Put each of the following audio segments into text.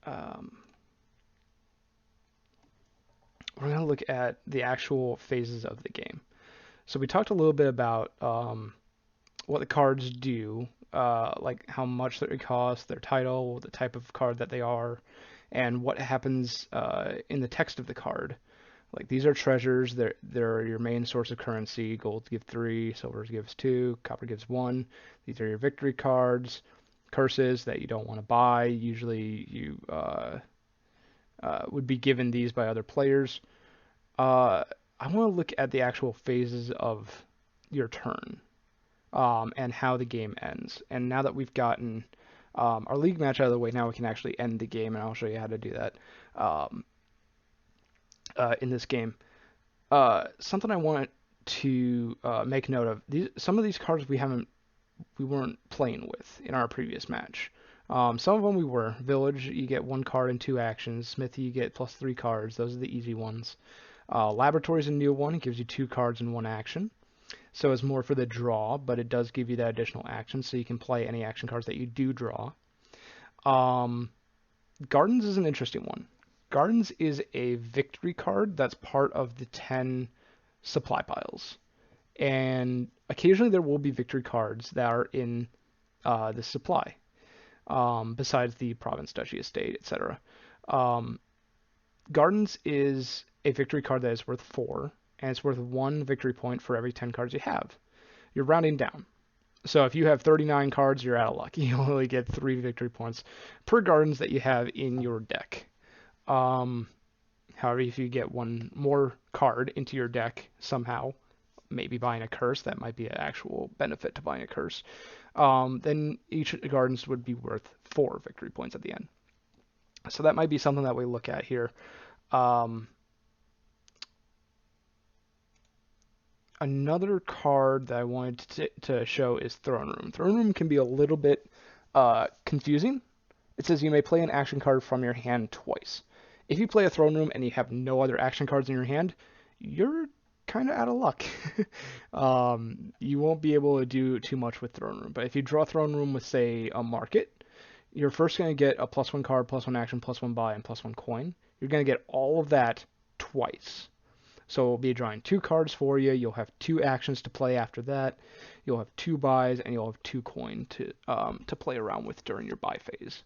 um, we're going to look at the actual phases of the game. So we talked a little bit about what the cards do, like how much they cost, their title, the type of card that they are, and what happens in the text of the card. Like these are treasures. They're your main source of currency. Gold gives 3, silver gives 2, copper gives 1. These are your victory cards. Curses that you don't want to buy. Usually you would be given these by other players. Uh, I want to look at the actual phases of your turn and how the game ends. And now that we've gotten our league match out of the way, now we can actually end the game, and I'll show you how to do that um, in this game. Something I want to make note of: some of these cards we weren't playing with in our previous match. Some of them we were. Village, you get 1 card and 2 actions. Smithy, you get plus 3 cards. Those are the easy ones. Laboratory is a new one. It gives you 2 cards and 1 action. So it's more for the draw, but it does give you that additional action, so you can play any action cards that you do draw. Um, Gardens is an interesting one. Gardens is a victory card that's part of the 10 supply piles. And occasionally there will be victory cards that are in the supply, besides the province, duchy, estate, etc. Um, Gardens is a victory card that is worth 4, and it's worth 1 victory point for every 10 cards you have. You're rounding down. So if you have 39 cards, you're out of luck. You only get 3 victory points per Gardens that you have in your deck. Um, However, if you get 1 more card into your deck somehow, maybe buying a curse, that might be an actual benefit to buying a curse, then each Gardens would be worth 4 victory points at the end. So that might be something that we look at here. Um, Another card that I wanted to show is Throne Room. Throne Room can be a little bit confusing. It says you may play an action card from your hand twice. If you play a Throne Room and you have no other action cards in your hand, you're kind of out of luck. You won't be able to do too much with Throne Room. But if you draw Throne Room with, say, a Market, you're first going to get a +1 card, +1 action, +1 buy, and +1 coin. You're going to get all of that twice. So we'll be drawing 2 cards for you. You'll have 2 actions to play after that. You'll have 2 buys, and you'll have 2 coin to play around with during your buy phase.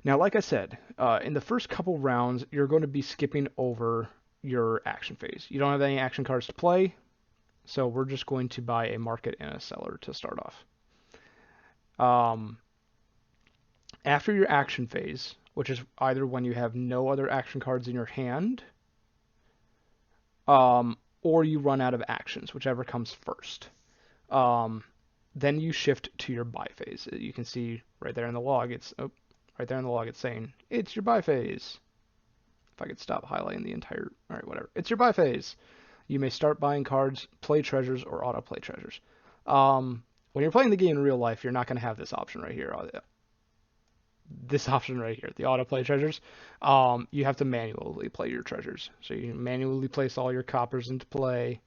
Now, like I said, in the first couple rounds, you're going to be skipping over your action phase. You don't have any action cards to play, so we're just going to buy a market and a seller to start off. After your action phase, which is either when you have no other action cards in your hand, or you run out of actions, whichever comes first. Then you shift to your buy phase. You can see right there in the log, it's saying it's your buy phase. If I could stop highlighting the entire, all right, whatever. It's your buy phase. You may start buying cards, play treasures, or auto play treasures. When you're playing the game in real life, you're not going to have this option right here. This option right here, the auto play treasures. You have to manually play your treasures. So you manually place all your coppers into play.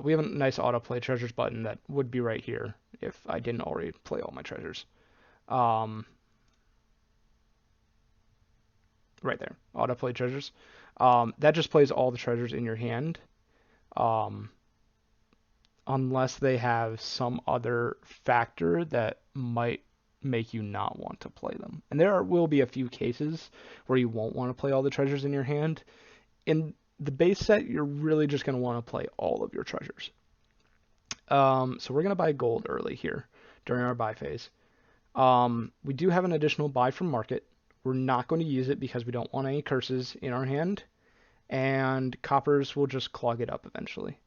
We have a nice auto play treasures button that would be right here if I didn't already play all my treasures. Right there, autoplay treasures. That just plays all the treasures in your hand, unless they have some other factor that might make you not want to play them. And will be a few cases where you won't want to play all the treasures in your hand. In the base set, you're really just going to want to play all of your treasures. So we're going to buy gold early here during our buy phase. We do have an additional buy from market. We're not going to use it because we don't want any curses in our hand, and coppers will just clog it up eventually.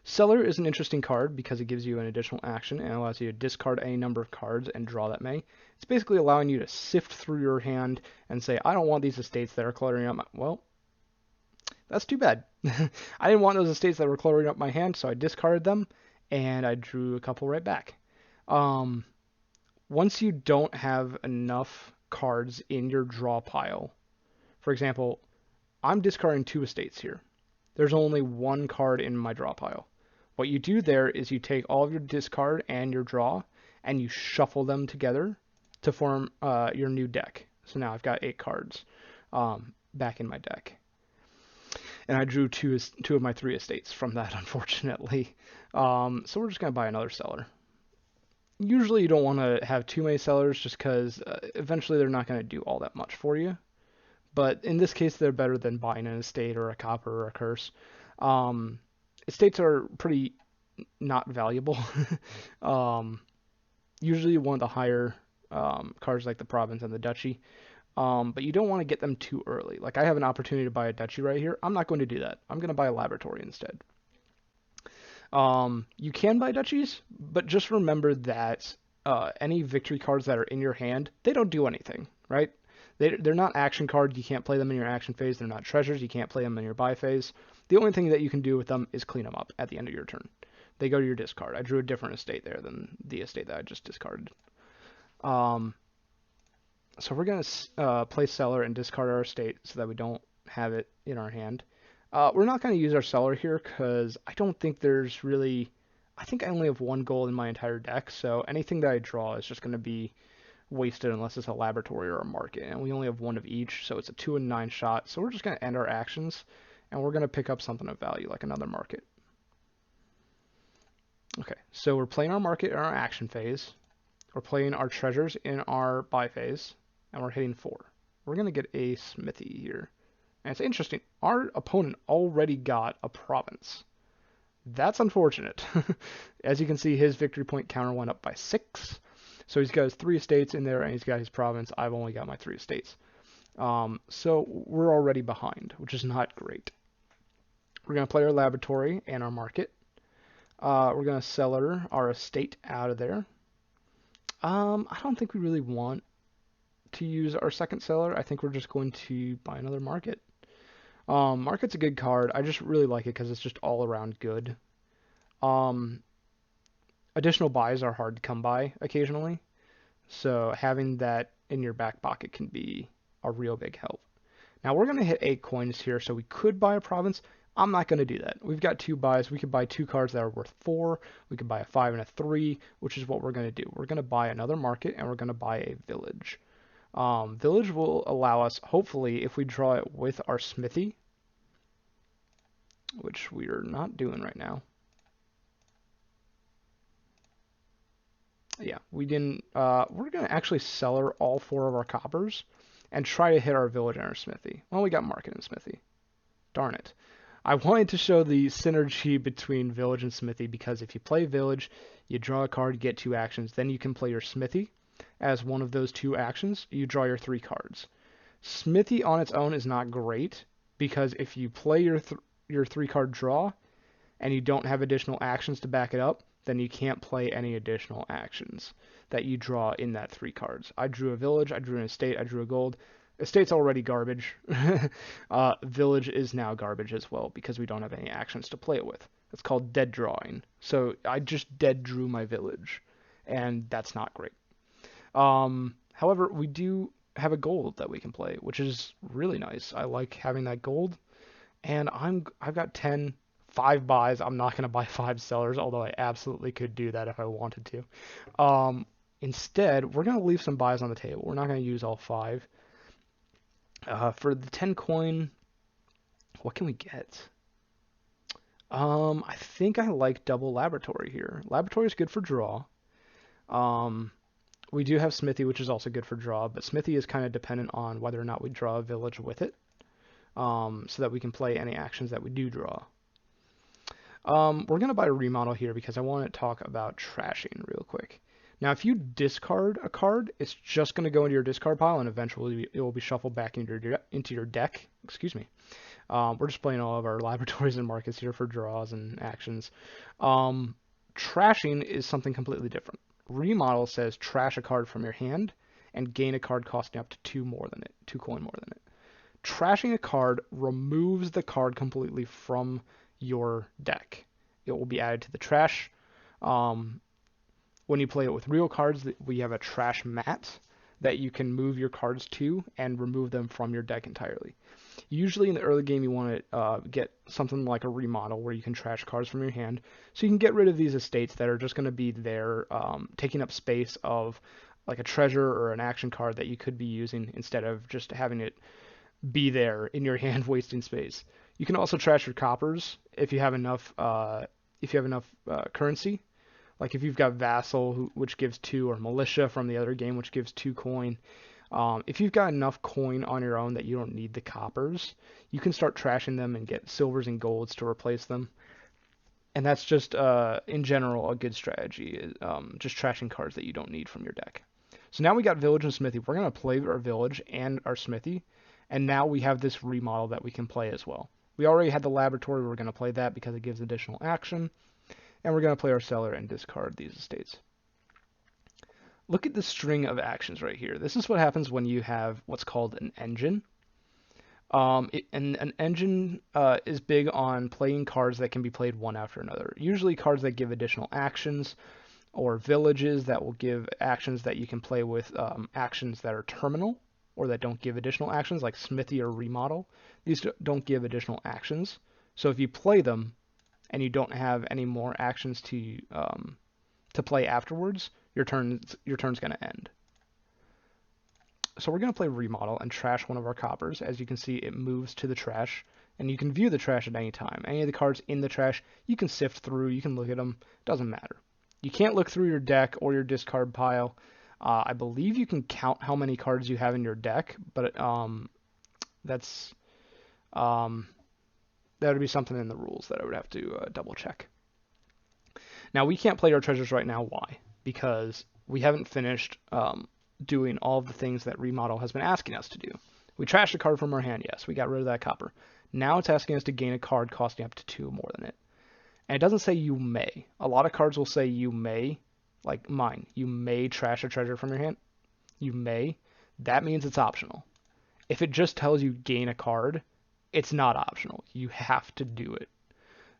Seller is an interesting card because it gives you an additional action and allows you to discard any number of cards and draw that many. It's basically allowing you to sift through your hand and say, I don't want these estates that are cluttering up my... Well, that's too bad. I didn't want those estates that were cluttering up my hand, so I discarded them, and I drew a couple right back. Once you don't have enough cards in your draw pile, for example, I'm discarding 2 estates here. There's only 1 card in my draw pile. What you do there is you take all of your discard and your draw, and you shuffle them together, to form your new deck. So now I've got 8 cards back in my deck. And I drew two of my 3 estates from that, unfortunately. So we're just going to buy another cellar. Usually you don't want to have too many cellars just because eventually they're not going to do all that much for you. But in this case, they're better than buying an estate or a copper or a curse. Estates are pretty not valuable. Usually one of the higher cards like the province and the duchy. But you don't want to get them too early. Like I have an opportunity to buy a duchy right here. I'm not going to do that. I'm going to buy a laboratory instead. You can buy duchies, but just remember that any victory cards that are in your hand, they don't do anything, right? They're not action cards. You can't play them in your action phase. They're not treasures. You can't play them in your buy phase. The only thing that you can do with them is clean them up at the end of your turn. They go to your discard. I drew a different estate there than the estate that I just discarded. So we're going to play cellar and discard our estate so that we don't have it in our hand. We're not going to use our cellar here because I don't think there's really... I think I only have 1 gold in my entire deck, so anything that I draw is just going to be wasted unless it's a laboratory or a market. And we only have 1 of each, so it's a 2 and 9 shot. So we're just going to end our actions, and we're going to pick up something of value, like another market. Okay, so we're playing our market in our action phase. We're playing our treasures in our buy phase, and we're hitting 4. We're going to get a smithy here. And it's interesting, our opponent already got a province. That's unfortunate. As you can see, his victory point counter went up by 6. So he's got his 3 estates in there, and he's got his province. I've only got my 3 estates. So we're already behind, which is not great. We're going to play our laboratory and our market. We're going to cellar our estate out of there. I don't think we really want to use our second cellar. I think we're just going to buy another market. Market's a good card. I just really like it because it's just all around good. Additional buys are hard to come by occasionally, so having that in your back pocket can be a real big help. Now we're going to hit 8 coins here, so we could buy a province. I'm not going to do that. We've got 2 buys. We could buy 2 cards that are worth 4. We could buy a 5 and a 3, which is what we're going to do. We're going to buy another market, and we're going to buy a village. Village will allow us, hopefully, if we draw it with our smithy, which we are not doing right now. Yeah, we didn't. We're going to actually cellar all 4 of our coppers and try to hit our village and our smithy. Well, we got market and smithy. Darn it. I wanted to show the synergy between village and smithy because if you play village, you draw a card, you get 2 actions, then you can play your smithy as one of those 2 actions. You draw your 3 cards. Smithy on its own is not great because if you play your 3-card draw and you don't have additional actions to back it up, then you can't play any additional actions that you draw in that 3 cards. I drew a village, I drew an estate, I drew a gold. Estate's already garbage. Village is now garbage as well because we don't have any actions to play it with. It's called dead drawing. So I just dead drew my village, and that's not great. However, we do have a gold that we can play, which is really nice. I like having that gold, and I've got 5 buys. I'm not going to buy 5 sellers, although I absolutely could do that if I wanted to. Instead, we're going to leave some buys on the table. We're not going to use all 5. For the 10 coin, what can we get? I think I like double laboratory here. Laboratory is good for draw. We do have smithy, which is also good for draw, but smithy is kind of dependent on whether or not we draw a village with it, so that we can play any actions that we do draw. We're going to buy a remodel here because I want to talk about trashing real quick. Now, if you discard a card, it's just going to go into your discard pile, and eventually it will be shuffled back into your deck. Excuse me. We're just playing all of our laboratories and markets here for draws and actions. Trashing is something completely different. Remodel says trash a card from your hand and gain a card costing up to 2 coin more than it. Trashing a card removes the card completely from your deck. It will be added to the trash. When you play it with real cards, we have a trash mat that you can move your cards to and remove them from your deck entirely. Usually in the early game, you want to get something like a remodel where you can trash cards from your hand, so you can get rid of these estates that are just going to be there taking up space of like a treasure or an action card that you could be using instead of just having it be there in your hand wasting space. You can also trash your coppers if you have enough currency. Like if you've got Vassal, which gives 2, or Militia from the other game, which gives 2 coin. If you've got enough coin on your own that you don't need the coppers, you can start trashing them and get silvers and golds to replace them. And that's just, in general, a good strategy. Just trashing cards that you don't need from your deck. So now we got Village and Smithy. We're going to play our Village and our Smithy. And now we have this remodel that we can play as well. We already had the Laboratory. We're going to play that because it gives additional action. And we're going to play our Cellar and discard these estates. Look at the string of actions right here. This is what happens when you have what's called an engine. And an engine is big on playing cards that can be played one after another. Usually cards that give additional actions, or villages that will give actions that you can play with actions that are terminal, or that don't give additional actions, like Smithy or Remodel. These don't give additional actions. So if you play them and you don't have any more actions to play afterwards, your turn's going to end. So we're going to play Remodel and trash one of our coppers. As you can see, it moves to the trash, and you can view the trash at any time. Any of the cards in the trash, you can sift through, you can look at them, doesn't matter. You can't look through your deck or your discard pile. I believe you can count how many cards you have in your deck, but that would be something in the rules that I would have to double check. Now, we can't play our treasures right now. Why? Because we haven't finished doing all of the things that Remodel has been asking us to do. We trashed a card from our hand, yes, we got rid of that copper. Now it's asking us to gain a card costing up to 2 more than it. And it doesn't say you may. A lot of cards will say you may, like mine. You may trash a treasure from your hand. You may. That means it's optional. If it just tells you gain a card, it's not optional. You have to do it.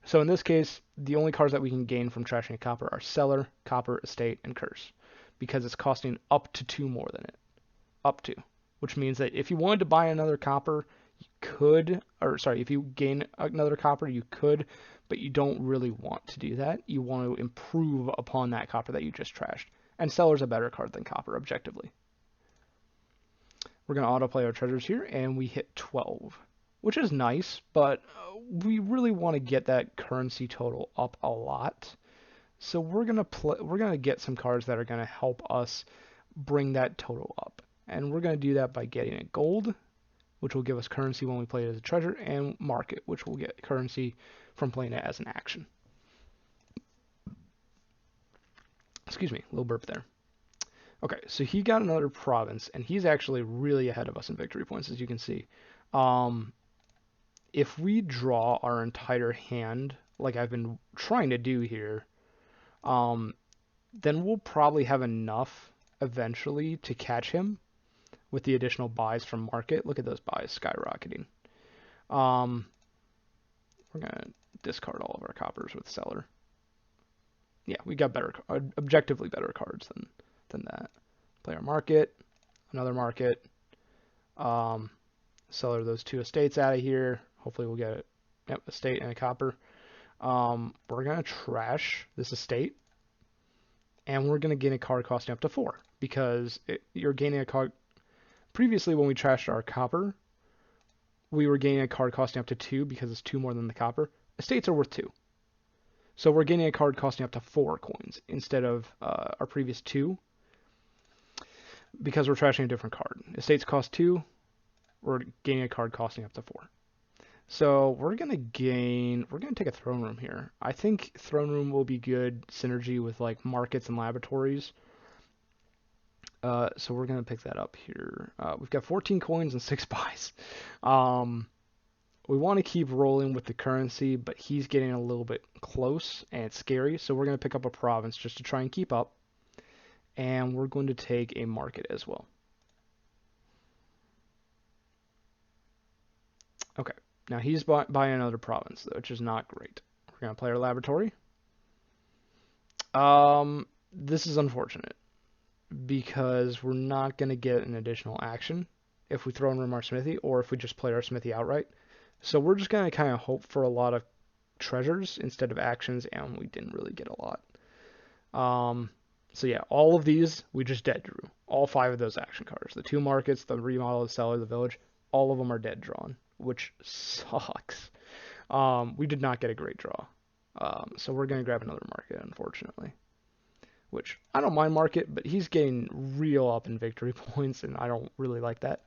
So in this case, the only cards that we can gain from trashing a copper are Cellar, Copper, Estate, and Curse, because it's costing up to 2 more than it. Up to. Which means that if you wanted to buy another copper, you could, if you gain another copper, you could, but you don't really want to do that. You want to improve upon that copper that you just trashed. And Cellar's a better card than Copper, objectively. We're going to autoplay our treasures here, and we hit 12, which is nice, but we really want to get that currency total up a lot. So we're gonna get some cards that are gonna help us bring that total up, and we're gonna do that by getting a gold, which will give us currency when we play it as a treasure, and market, which will get currency from playing it as an action. Excuse me, a little burp there. Okay, so he got another province, and he's actually really ahead of us in victory points, as you can see. If we draw our entire hand, like I've been trying to do here, then we'll probably have enough eventually to catch him with the additional buys from market. Look at those buys skyrocketing. We're going to discard all of our coppers with Cellar. Yeah, we got objectively better cards than that. Play our market, another market. Cellar those 2 estates out of here. Hopefully we'll get estate and a copper. We're going to trash this estate, and we're going to gain a card costing up to 4, because you're gaining a card. Previously, when we trashed our copper, we were gaining a card costing up to 2 because it's 2 more than the copper. Estates are worth 2. So we're gaining a card costing up to 4 coins instead of our previous 2, because we're trashing a different card. Estates cost 2, we're gaining a card costing up to 4. So we're going to take a throne room here. I think throne room will be good synergy with like markets and laboratories. So we're going to pick that up here. We've got 14 coins and 6 buys. We want to keep rolling with the currency, but he's getting a little bit close and it's scary. So we're going to pick up a province just to try and keep up. And we're going to take a market as well. Okay. Now he's buying another province, which is not great. We're going to play our laboratory. This is unfortunate because we're not going to get an additional action if we throw in room our smithy, or if we just play our smithy outright. So we're just going to kind of hope for a lot of treasures instead of actions, and we didn't really get a lot. So yeah, all of these we just dead drew. All 5 of those action cards. The 2 markets, the remodel, the cellar, the village, all of them are dead drawn, which sucks. We did not get a great draw. So we're going to grab another market, unfortunately. Which, I don't mind market, but he's getting real up in victory points, and I don't really like that.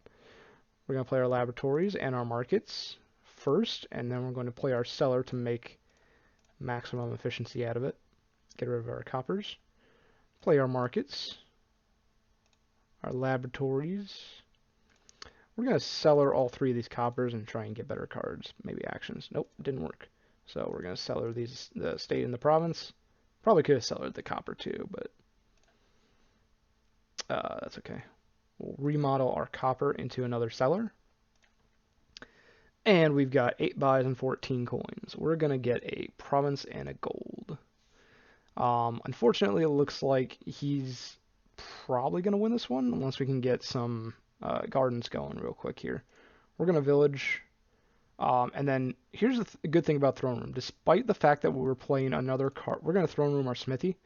We're going to play our laboratories and our markets first, and then we're going to play our cellar to make maximum efficiency out of it. Get rid of our coppers. Play our markets. Our laboratories. We're going to cellar all 3 of these coppers and try and get better cards. Maybe actions. Nope, didn't work. So we're going to cellar these, the state and the province. Probably could have cellared the copper too, but that's okay. We'll remodel our copper into another cellar. And we've got 8 buys and 14 coins. We're going to get a province and a gold. Unfortunately, it looks like he's probably going to win this one, unless we can get some gardens going real quick here. We're going to village. And then here's the good thing about Throne Room. Despite the fact that we were playing another card, we're going to Throne Room our Smithy.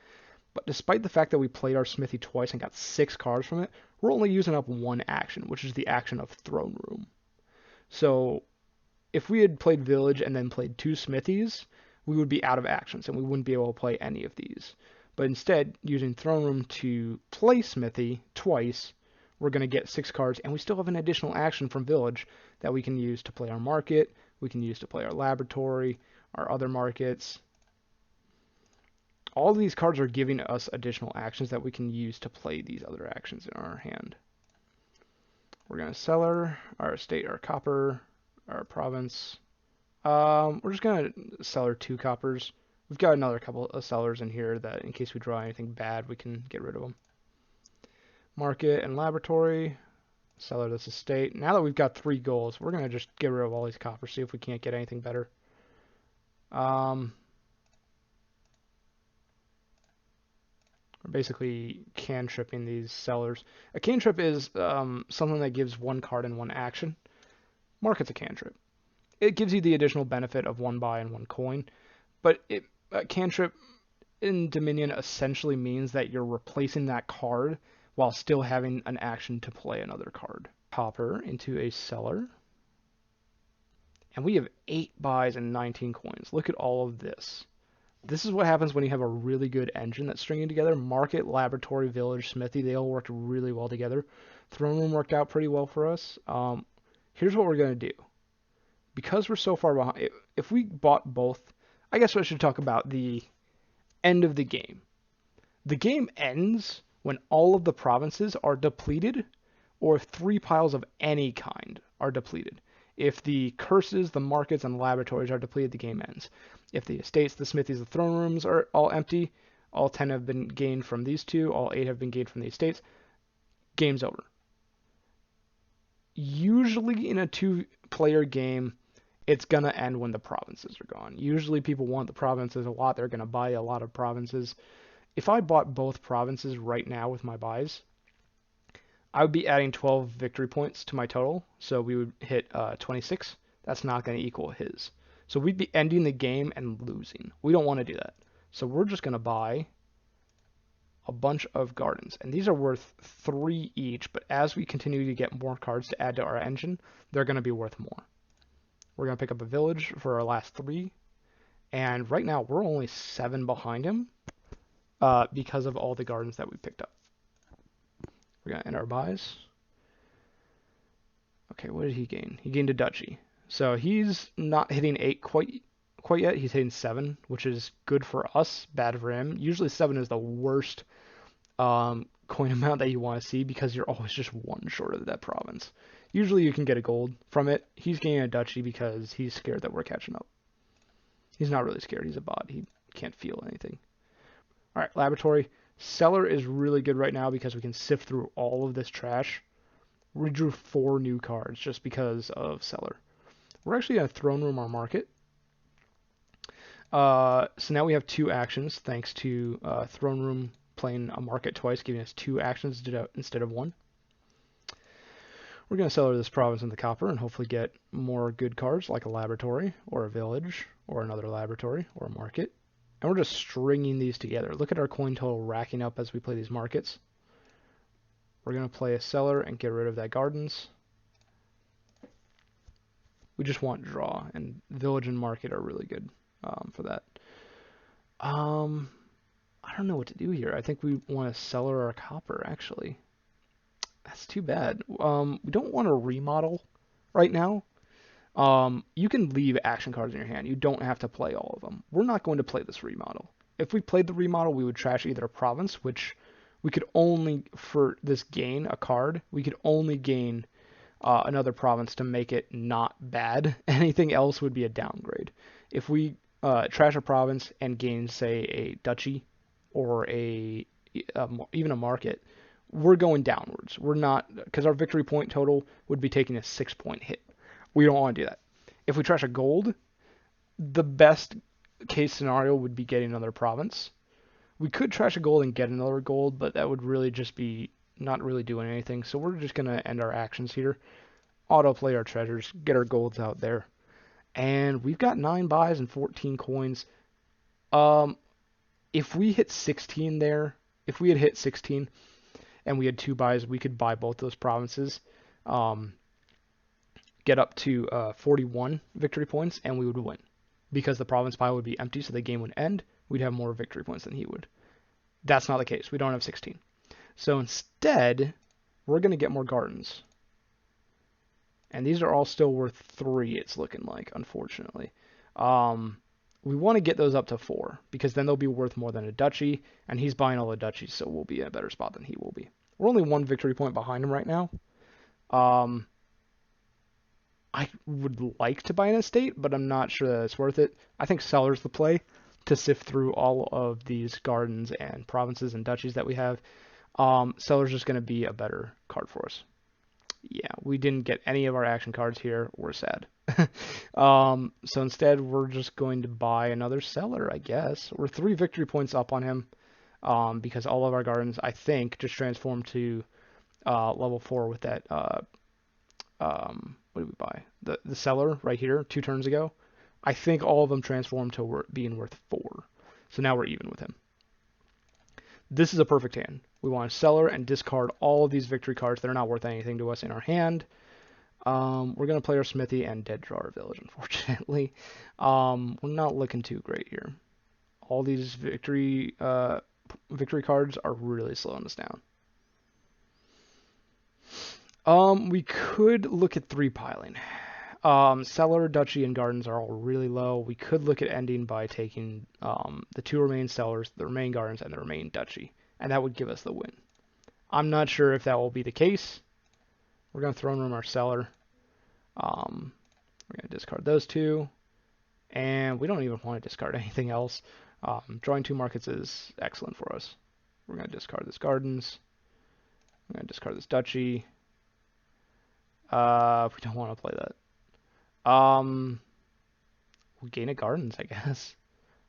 But despite the fact that we played our Smithy twice and got 6 cards from it, we're only using up 1 action, which is the action of Throne Room. So if we had played Village and then played 2 Smithies, we would be out of actions and we wouldn't be able to play any of these. But instead, using Throne Room to play Smithy twice, we're going to get 6 cards, and we still have an additional action from Village that we can use to play our market, we can use to play our laboratory, our other markets. All of these cards are giving us additional actions that we can use to play these other actions in our hand. We're going to cellar, our estate, our copper, our province. We're just going to cellar 2 coppers. We've got another couple of cellars in here that in case we draw anything bad, we can get rid of them. Market and laboratory. Cellar this estate. Now that we've got 3 goals, we're going to just get rid of all these coppers, see if we can't get anything better. We're basically cantripping these cellars. A cantrip is something that gives 1 card and 1 action. Market's a cantrip. It gives you the additional benefit of 1 buy and 1 coin, but a cantrip in Dominion essentially means that you're replacing that card while still having an action to play another card. Copper into a cellar. And we have 8 buys and 19 coins. Look at all of this. This is what happens when you have a really good engine that's stringing together. Market, laboratory, village, smithy, they all worked really well together. Throne room worked out pretty well for us. Here's what we're going to do. Because we're so far behind, if we bought both, I guess I should talk about the end of the game. The game ends when all of the provinces are depleted, or if 3 piles of any kind are depleted. If the curses, the markets, and the laboratories are depleted, the game ends. If the estates, the smithies, the throne rooms are all empty, all 10 have been gained from these 2, all 8 have been gained from the estates, game's over. Usually in a 2-player game, it's going to end when the provinces are gone. Usually people want the provinces a lot. They're going to buy a lot of provinces. If I bought both provinces right now with my buys, I would be adding 12 victory points to my total. So we would hit 26. That's not going to equal his. So we'd be ending the game and losing. We don't want to do that. So we're just going to buy a bunch of gardens. And these are worth 3 each. But as we continue to get more cards to add to our engine, they're going to be worth more. We're going to pick up a village for our last 3. And right now, we're only 7 behind him because of all the gardens that we picked up. We're going to end our buys. Okay, what did he gain? He gained a duchy. So he's not hitting 8 quite yet. He's hitting 7, which is good for us, bad for him. Usually 7 is the worst coin amount that you want to see because you're always just 1 short of that province. Usually you can get a gold from it. He's gaining a duchy because he's scared that we're catching up. He's not really scared. He's a bot. He can't feel anything. All right, laboratory. Cellar is really good right now because we can sift through all of this trash. We drew 4 new cards just because of cellar. We're actually going to throne room our market. So now we have 2 actions thanks to throne room playing a market twice, giving us 2 actions instead of 1. We're going to cellar this province in the copper and hopefully get more good cards like a laboratory or a village or another laboratory or a market. And we're just stringing these together. Look at our coin total racking up as we play these markets. We're going to play a cellar and get rid of that gardens. We just want draw, and village and market are really good for that. I don't know what to do here. I think we want to cellar our copper, actually. That's too bad. We don't want to remodel right now. You can leave action cards in your hand. You don't have to play all of them. We're not going to play this remodel. If we played the remodel, we would trash either a province, which we could only, for this gain, a card, we could only gain another province to make it not bad. Anything else would be a downgrade. If we trash a province and gain, say, a duchy or even a market, we're going downwards. We're not, because our victory point total would be taking a 6-point hit. We don't want to do that. If we trash a gold, the best case scenario would be getting another province. We could trash a gold and get another gold, but that would really just be not really doing anything. So we're just going to end our actions here. Autoplay our treasures, get our golds out there. And we've got 9 buys and 14 coins. If we hit 16 there, if we had hit 16 and we had 2 buys, we could buy both those provinces. Get up to 41 victory points, and we would win. Because the province pile would be empty, so the game would end. We'd have more victory points than he would. That's not the case. We don't have 16. So instead, we're going to get more gardens. And these are all still worth 3, it's looking like, unfortunately. We want to get those up to 4, because then they'll be worth more than a duchy, and he's buying all the duchies, so we'll be in a better spot than he will be. We're only 1 victory point behind him right now. I would like to buy an estate, but I'm not sure that it's worth it. I think seller's the play to sift through all of these gardens and provinces and duchies that we have. Seller's just going to be a better card for us. Yeah, we didn't get any of our action cards here. We're sad. So instead, we're just going to buy another seller, I guess. We're 3 victory points up on him because all of our gardens, I think, just transformed to level 4 with that. What did we buy? The seller right here 2 turns ago. I think all of them transformed to being worth 4. So now we're even with him. This is a perfect hand. We want to seller and discard all of these victory cards that are not worth anything to us in our hand. We're going to play our smithy and dead draw our village, unfortunately. We're not looking too great here. All these victory cards are really slowing us down. We could look at 3 piling. Cellar, duchy, and gardens are all really low. We could look at ending by taking the 2 remaining cellars, the remaining gardens, and the remaining duchy, and that would give us the win. I'm not sure if that will be the case. We're going to throne room our cellar. We're going to discard those 2, and we don't even want to discard anything else. Drawing 2 markets is excellent for us. We're going to discard this gardens. We're going to discard this duchy. We don't want to play that. We'll gain a gardens, I guess.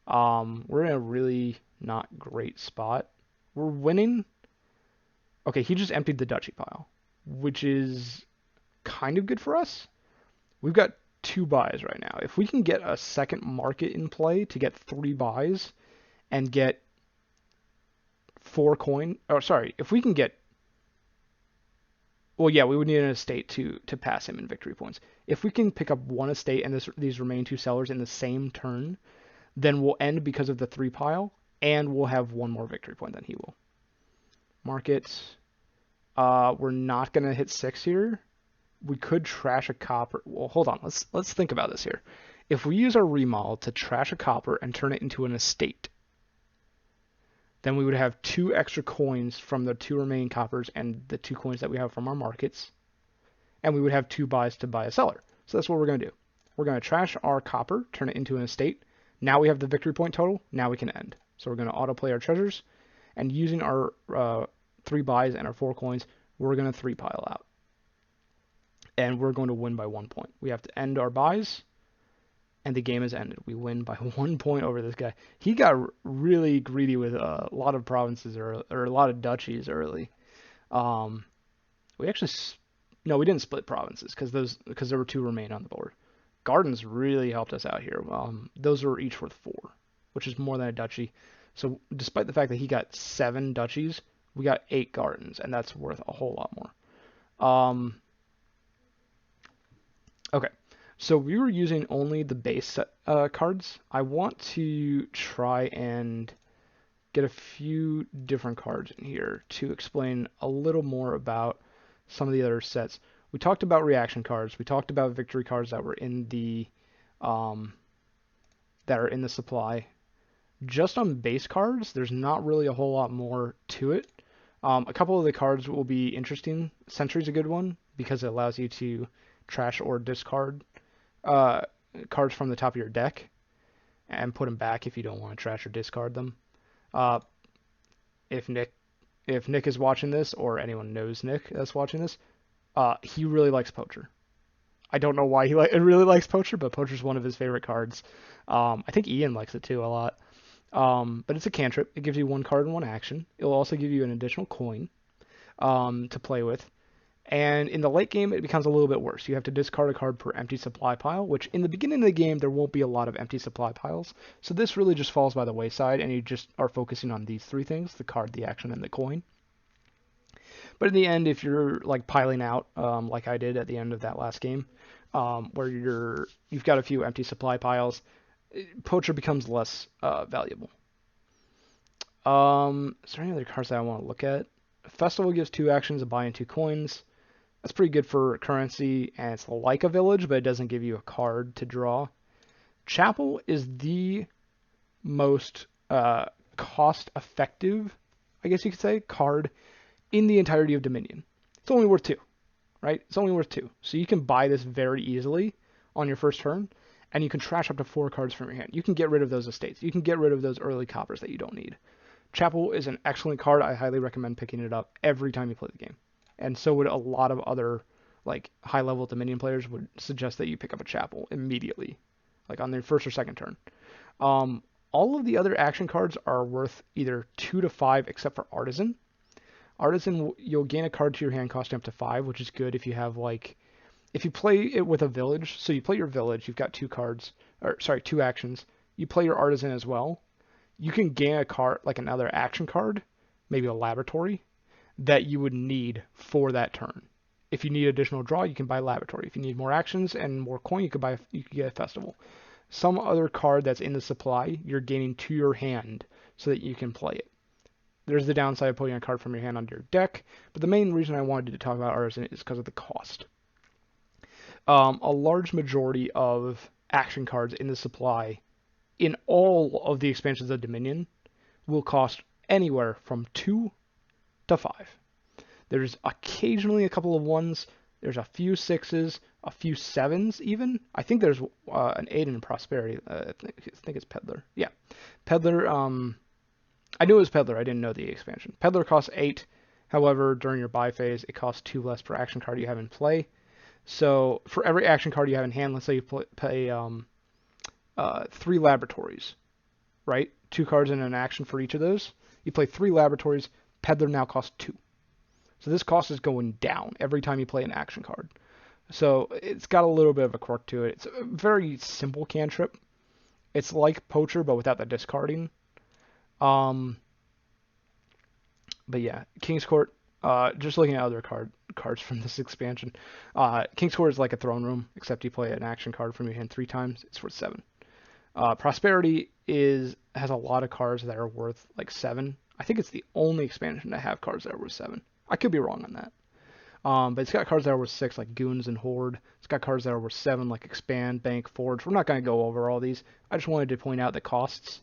We're in a really not great spot. We're winning. Okay, he just emptied the duchy pile, which is kind of good for us. We've got 2 buys right now. If we can get a second market in play to get 3 buys and get 4 coin, oh sorry, if we can get, well yeah, we would need an estate to pass him in victory points. If we can pick up 1 estate and these remaining 2 sellers in the same turn, then we'll end because of the 3 pile, and we'll have 1 more victory point than he will. Market. We're not gonna hit 6 here. We could trash a copper. Well, hold on. Let's think about this here. If we use our remodel to trash a copper and turn it into an estate, then we would have 2 extra coins from the 2 remaining coppers and the 2 coins that we have from our markets, and we would have 2 buys to buy a seller. So that's what we're going to do. We're going to trash our copper, turn it into an estate. Now we have the victory point total. Now we can end. So we're going to autoplay our treasures, and using our 3 buys and our 4 coins, we're going to 3 pile out. And we're going to win by 1 point. We have to end our buys, and the game is ended. We win by 1 point over this guy. He got really greedy with a lot of provinces or a lot of duchies early. We actually, no, we didn't split provinces because there were 2 remain on the board. Gardens really helped us out here. Those were each worth 4, which is more than a duchy. So despite the fact that he got 7 duchies, we got 8 gardens, and that's worth a whole lot more. Okay, so we were using only the base set, cards. I want to try and get a few different cards in here to explain a little more about some of the other sets. We talked about reaction cards. We talked about victory cards that were in the that are in the supply. Just on base cards, there's not really a whole lot more to it. A couple of the cards will be interesting. Sentry's a good one because it allows you to trash or discard cards from the top of your deck and put them back if you don't want to trash or discard them. Uh, if Nick is watching this, or anyone knows Nick that's watching this, he really likes Poacher. I don't know why he really likes Poacher, but Poacher's one of his favorite cards. I think Ian likes it too a lot. But it's a cantrip. It gives you 1 card and 1 action. It'll also give you an additional coin to play with. And in the late game, it becomes a little bit worse. You have to discard a card per empty supply pile, which in the beginning of the game, there won't be a lot of empty supply piles. So this really just falls by the wayside, and you just are focusing on these 3 things, the card, the action, and the coin. But in the end, if you're like piling out, like I did at the end of that last game, where you've got a few empty supply piles, Poacher becomes less valuable. Is there any other cards that I want to look at? Festival gives 2 actions, a buy and 2 coins. That's pretty good for currency, and it's like a village, but it doesn't give you a card to draw. Chapel is the most cost-effective, I guess you could say, card in the entirety of Dominion. It's only worth 2, right? It's only worth 2. So you can buy this very easily on your first turn, and you can trash up to 4 cards from your hand. You can get rid of those estates. You can get rid of those early coppers that you don't need. Chapel is an excellent card. I highly recommend picking it up every time you play the game. And so would a lot of other like high-level Dominion players would suggest that you pick up a Chapel immediately, like on their first or second turn. All of the other action cards are worth either 2 to 5, except for Artisan. Artisan, you'll gain a card to your hand costing up to 5, which is good if you have like, if you play it with a village. So you play your village, you've got 2 cards, or sorry, 2 actions. You play your Artisan as well. You can gain a card, like another action card, maybe a laboratory, that you would need for that turn. If you need additional draw, you can buy laboratory. If you need more actions and more coin, you could get a festival. Some other card that's in the supply, you're gaining to your hand so that you can play it. There's the downside of putting a card from your hand onto your deck, but the main reason I wanted to talk about Artisan is because of the cost. A large majority of action cards in the supply in all of the expansions of Dominion will cost anywhere from 2 to 5. There's occasionally a couple of 1s. There's a few 6s, a few 7s even. I think there's an 8 in Prosperity. I think it's Peddler. Yeah. Peddler, I knew it was Peddler. I didn't know the expansion. Peddler costs 8. However, during your buy phase, it costs 2 less per action card you have in play. So for every action card you have in hand, let's say you pay 3 laboratories, right? 2 cards and an action for each of those. You play 3 laboratories. Peddler now costs 2. So this cost is going down every time you play an action card. So it's got a little bit of a quirk to it. It's a very simple cantrip. It's like Poacher, but without the discarding. But yeah, King's Court. Just looking at other cards from this expansion. King's Court is like a throne room, except you play an action card from your hand 3 times. It's worth 7. Prosperity has a lot of cards that are worth like 7. I think it's the only expansion to have cards that are worth 7. I could be wrong on that. But it's got cards that are worth 6, like Goons and Horde. It's got cards that are worth 7, like Expand, Bank, Forge. We're not going to go over all these. I just wanted to point out the costs